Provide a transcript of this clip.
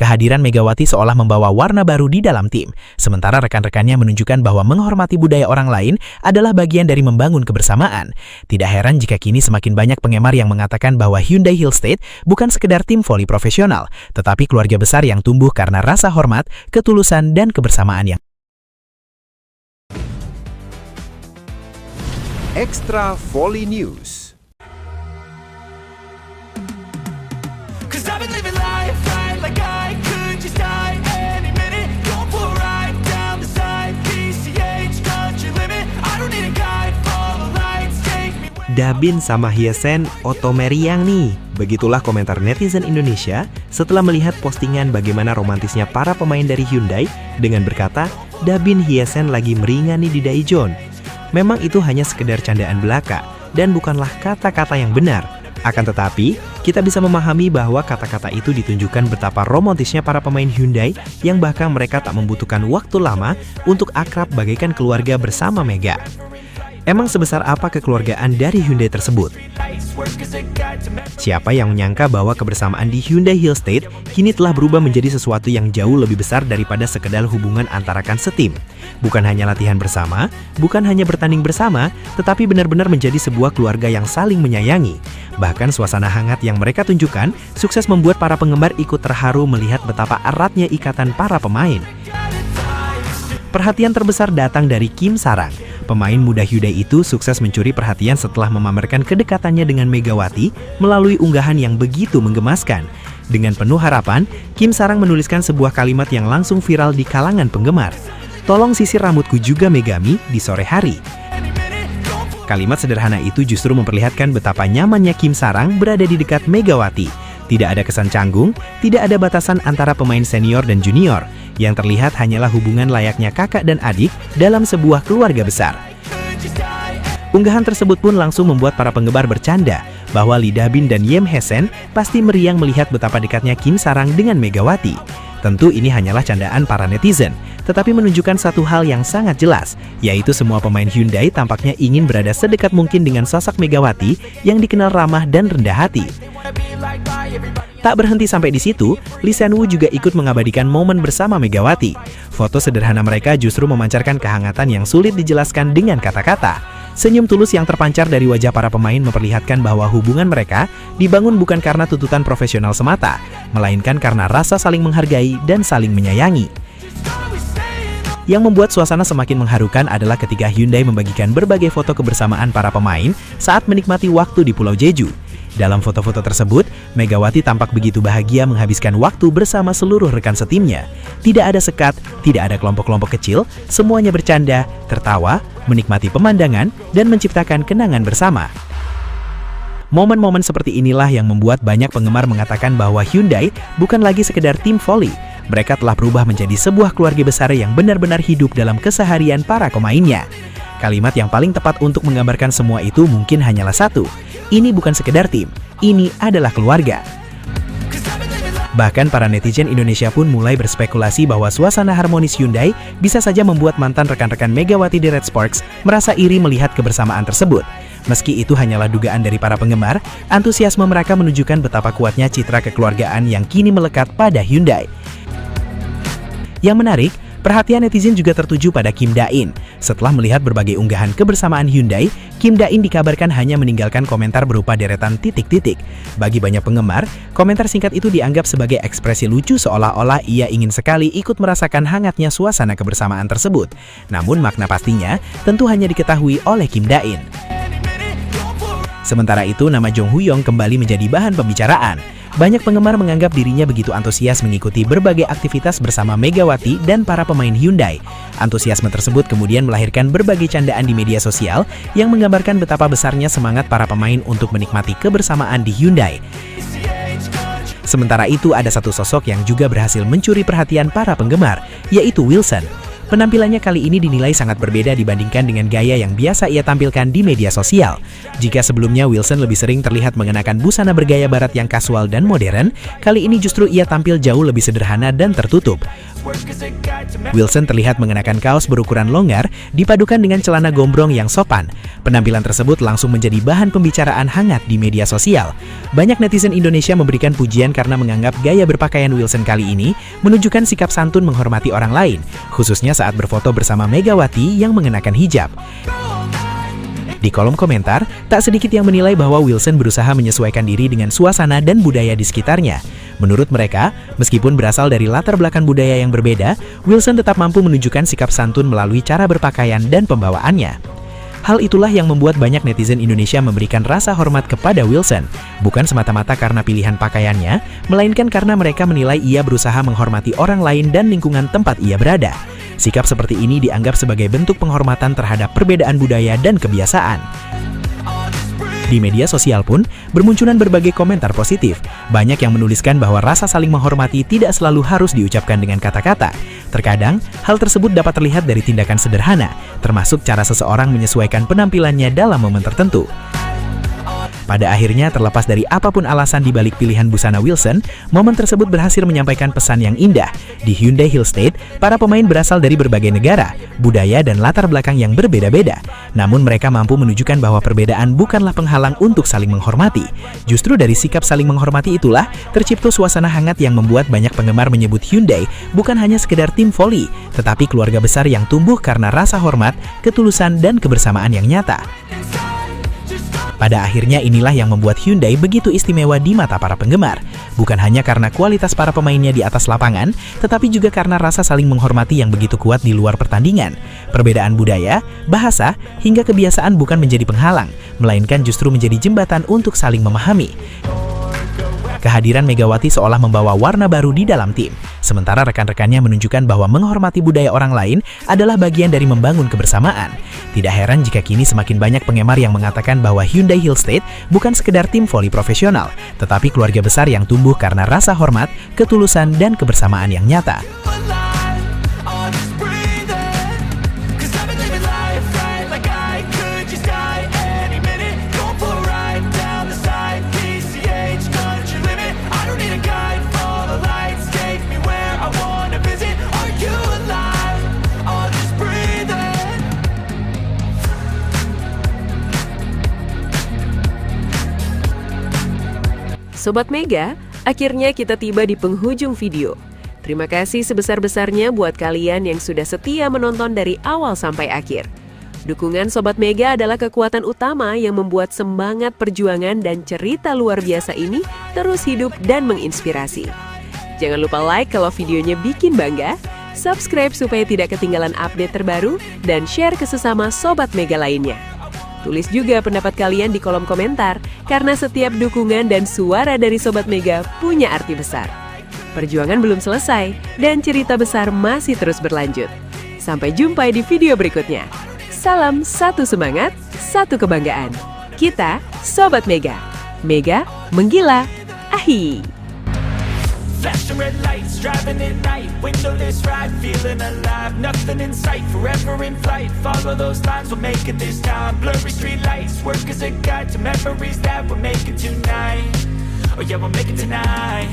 Kehadiran Megawati seolah membawa warna baru di dalam tim, sementara rekan-rekannya menunjukkan bahwa menghormati budaya orang lain adalah bagian dari membangun kebersamaan. Tidak heran jika kini semakin banyak penggemar yang mengatakan bahwa Hyundai Hill State bukan sekedar tim voli profesional, tetapi keluarga besar yang tumbuh karena rasa hormat, ketulusan, dan kebersamaan yang Extra Volley News. Dabin sama Hyesen otomeriang nih. Begitulah komentar netizen Indonesia setelah melihat postingan bagaimana romantisnya para pemain dari Hyundai dengan berkata, Dabin Hyesen lagi meringan nih di Daejeon. Memang itu hanya sekedar candaan belaka dan bukanlah kata-kata yang benar. Akan tetapi, kita bisa memahami bahwa kata-kata itu ditunjukkan betapa romantisnya para pemain Hyundai yang bahkan mereka tak membutuhkan waktu lama untuk akrab bagaikan keluarga bersama Mega. Emang sebesar apa kekeluargaan dari Hyundai tersebut? Siapa yang menyangka bahwa kebersamaan di Hyundai Hill State kini telah berubah menjadi sesuatu yang jauh lebih besar daripada sekedar hubungan antara rekan setim. Bukan hanya latihan bersama, bukan hanya bertanding bersama, tetapi benar-benar menjadi sebuah keluarga yang saling menyayangi. Bahkan suasana hangat yang mereka tunjukkan sukses membuat para penggemar ikut terharu melihat betapa eratnya ikatan para pemain. Perhatian terbesar datang dari Kim Sarang. Pemain muda Hyundai itu sukses mencuri perhatian setelah memamerkan kedekatannya dengan Megawati melalui unggahan yang begitu menggemaskan. Dengan penuh harapan, Kim Sarang menuliskan sebuah kalimat yang langsung viral di kalangan penggemar. Tolong sisir rambutku juga Megami di sore hari. Kalimat sederhana itu justru memperlihatkan betapa nyamannya Kim Sarang berada di dekat Megawati. Tidak ada kesan canggung, tidak ada batasan antara pemain senior dan junior. Yang terlihat hanyalah hubungan layaknya kakak dan adik dalam sebuah keluarga besar. Unggahan tersebut pun langsung membuat para penggemar bercanda bahwa Lee Da-bin dan Yem Hyesen pasti meriang melihat betapa dekatnya Kim Sarang dengan Megawati. Tentu ini hanyalah candaan para netizen, tetapi menunjukkan satu hal yang sangat jelas, yaitu semua pemain Hyundai tampaknya ingin berada sedekat mungkin dengan sosok Megawati yang dikenal ramah dan rendah hati. Tak berhenti sampai di situ, Lee Sen-woo juga ikut mengabadikan momen bersama Megawati. Foto sederhana mereka justru memancarkan kehangatan yang sulit dijelaskan dengan kata-kata. Senyum tulus yang terpancar dari wajah para pemain memperlihatkan bahwa hubungan mereka dibangun bukan karena tuntutan profesional semata, melainkan karena rasa saling menghargai dan saling menyayangi. Yang membuat suasana semakin mengharukan adalah ketika Hyundai membagikan berbagai foto kebersamaan para pemain saat menikmati waktu di Pulau Jeju. Dalam foto-foto tersebut, Megawati tampak begitu bahagia menghabiskan waktu bersama seluruh rekan setimnya. Tidak ada sekat, tidak ada kelompok-kelompok kecil, semuanya bercanda, tertawa, menikmati pemandangan, dan menciptakan kenangan bersama. Momen-momen seperti inilah yang membuat banyak penggemar mengatakan bahwa Hyundai bukan lagi sekedar tim voli. Mereka telah berubah menjadi sebuah keluarga besar yang benar-benar hidup dalam keseharian para pemainnya. Kalimat yang paling tepat untuk menggambarkan semua itu mungkin hanyalah satu. Ini bukan sekedar tim, ini adalah keluarga. Bahkan para netizen Indonesia pun mulai berspekulasi bahwa suasana harmonis Hyundai bisa saja membuat mantan rekan-rekan Megawati di Red Sparks merasa iri melihat kebersamaan tersebut. Meski itu hanyalah dugaan dari para penggemar, antusiasme mereka menunjukkan betapa kuatnya citra kekeluargaan yang kini melekat pada Hyundai. Yang menarik, perhatian netizen juga tertuju pada Kim Da-in. Setelah melihat berbagai unggahan kebersamaan Hyundai, Kim Da-in dikabarkan hanya meninggalkan komentar berupa deretan titik-titik. Bagi banyak penggemar, komentar singkat itu dianggap sebagai ekspresi lucu seolah-olah ia ingin sekali ikut merasakan hangatnya suasana kebersamaan tersebut. Namun makna pastinya tentu hanya diketahui oleh Kim Da-in. Sementara itu, nama Jong Hu-yong kembali menjadi bahan pembicaraan. Banyak penggemar menganggap dirinya begitu antusias mengikuti berbagai aktivitas bersama Megawati dan para pemain Hyundai. Antusiasme tersebut kemudian melahirkan berbagai candaan di media sosial yang menggambarkan betapa besarnya semangat para pemain untuk menikmati kebersamaan di Hyundai. Sementara itu, ada satu sosok yang juga berhasil mencuri perhatian para penggemar, yaitu Wilson. Penampilannya kali ini dinilai sangat berbeda dibandingkan dengan gaya yang biasa ia tampilkan di media sosial. Jika sebelumnya Wilson lebih sering terlihat mengenakan busana bergaya barat yang kasual dan modern, kali ini justru ia tampil jauh lebih sederhana dan tertutup. Wilson terlihat mengenakan kaos berukuran longgar dipadukan dengan celana gombrong yang sopan. Penampilan tersebut langsung menjadi bahan pembicaraan hangat di media sosial. Banyak netizen Indonesia memberikan pujian karena menganggap gaya berpakaian Wilson kali ini menunjukkan sikap santun menghormati orang lain, khususnya saat berfoto bersama Megawati yang mengenakan hijab. Di kolom komentar, tak sedikit yang menilai bahwa Wilson berusaha menyesuaikan diri dengan suasana dan budaya di sekitarnya. Menurut mereka, meskipun berasal dari latar belakang budaya yang berbeda, Wilson tetap mampu menunjukkan sikap santun melalui cara berpakaian dan pembawaannya. Hal itulah yang membuat banyak netizen Indonesia memberikan rasa hormat kepada Wilson, bukan semata-mata karena pilihan pakaiannya, melainkan karena mereka menilai ia berusaha menghormati orang lain dan lingkungan tempat ia berada. Sikap seperti ini dianggap sebagai bentuk penghormatan terhadap perbedaan budaya dan kebiasaan. Di media sosial pun, bermunculan berbagai komentar positif. Banyak yang menuliskan bahwa rasa saling menghormati tidak selalu harus diucapkan dengan kata-kata. Terkadang, hal tersebut dapat terlihat dari tindakan sederhana, termasuk cara seseorang menyesuaikan penampilannya dalam momen tertentu. Pada akhirnya, terlepas dari apapun alasan di balik pilihan busana Wilson, momen tersebut berhasil menyampaikan pesan yang indah. Di Hyundai Hill State, para pemain berasal dari berbagai negara, budaya, dan latar belakang yang berbeda-beda. Namun mereka mampu menunjukkan bahwa perbedaan bukanlah penghalang untuk saling menghormati. Justru dari sikap saling menghormati itulah, tercipta suasana hangat yang membuat banyak penggemar menyebut Hyundai bukan hanya sekedar tim voli, tetapi keluarga besar yang tumbuh karena rasa hormat, ketulusan, dan kebersamaan yang nyata. Pada akhirnya inilah yang membuat Hyundai begitu istimewa di mata para penggemar. Bukan hanya karena kualitas para pemainnya di atas lapangan, tetapi juga karena rasa saling menghormati yang begitu kuat di luar pertandingan. Perbedaan budaya, bahasa, hingga kebiasaan bukan menjadi penghalang, melainkan justru menjadi jembatan untuk saling memahami. Kehadiran Megawati seolah membawa warna baru di dalam tim. Sementara rekan-rekannya menunjukkan bahwa menghormati budaya orang lain adalah bagian dari membangun kebersamaan. Tidak heran jika kini semakin banyak penggemar yang mengatakan bahwa Hyundai Hill State bukan sekedar tim voli profesional, tetapi keluarga besar yang tumbuh karena rasa hormat, ketulusan, dan kebersamaan yang nyata. Sobat Mega, akhirnya kita tiba di penghujung video. Terima kasih sebesar-besarnya buat kalian yang sudah setia menonton dari awal sampai akhir. Dukungan Sobat Mega adalah kekuatan utama yang membuat semangat perjuangan dan cerita luar biasa ini terus hidup dan menginspirasi. Jangan lupa like kalau videonya bikin bangga, subscribe supaya tidak ketinggalan update terbaru, dan share ke sesama Sobat Mega lainnya. Tulis juga pendapat kalian di kolom komentar, karena setiap dukungan dan suara dari Sobat Mega punya arti besar. Perjuangan belum selesai, dan cerita besar masih terus berlanjut. Sampai jumpa di video berikutnya. Salam satu semangat, satu kebanggaan. Kita Sobat Mega. Mega menggila. Ahi. Flashing red lights, driving at night, windowless ride, feeling alive, nothing in sight, forever in flight, follow those lines, we'll make it this time, blurry street lights, work as a guide to memories that we're making tonight, oh yeah, we'll make it tonight.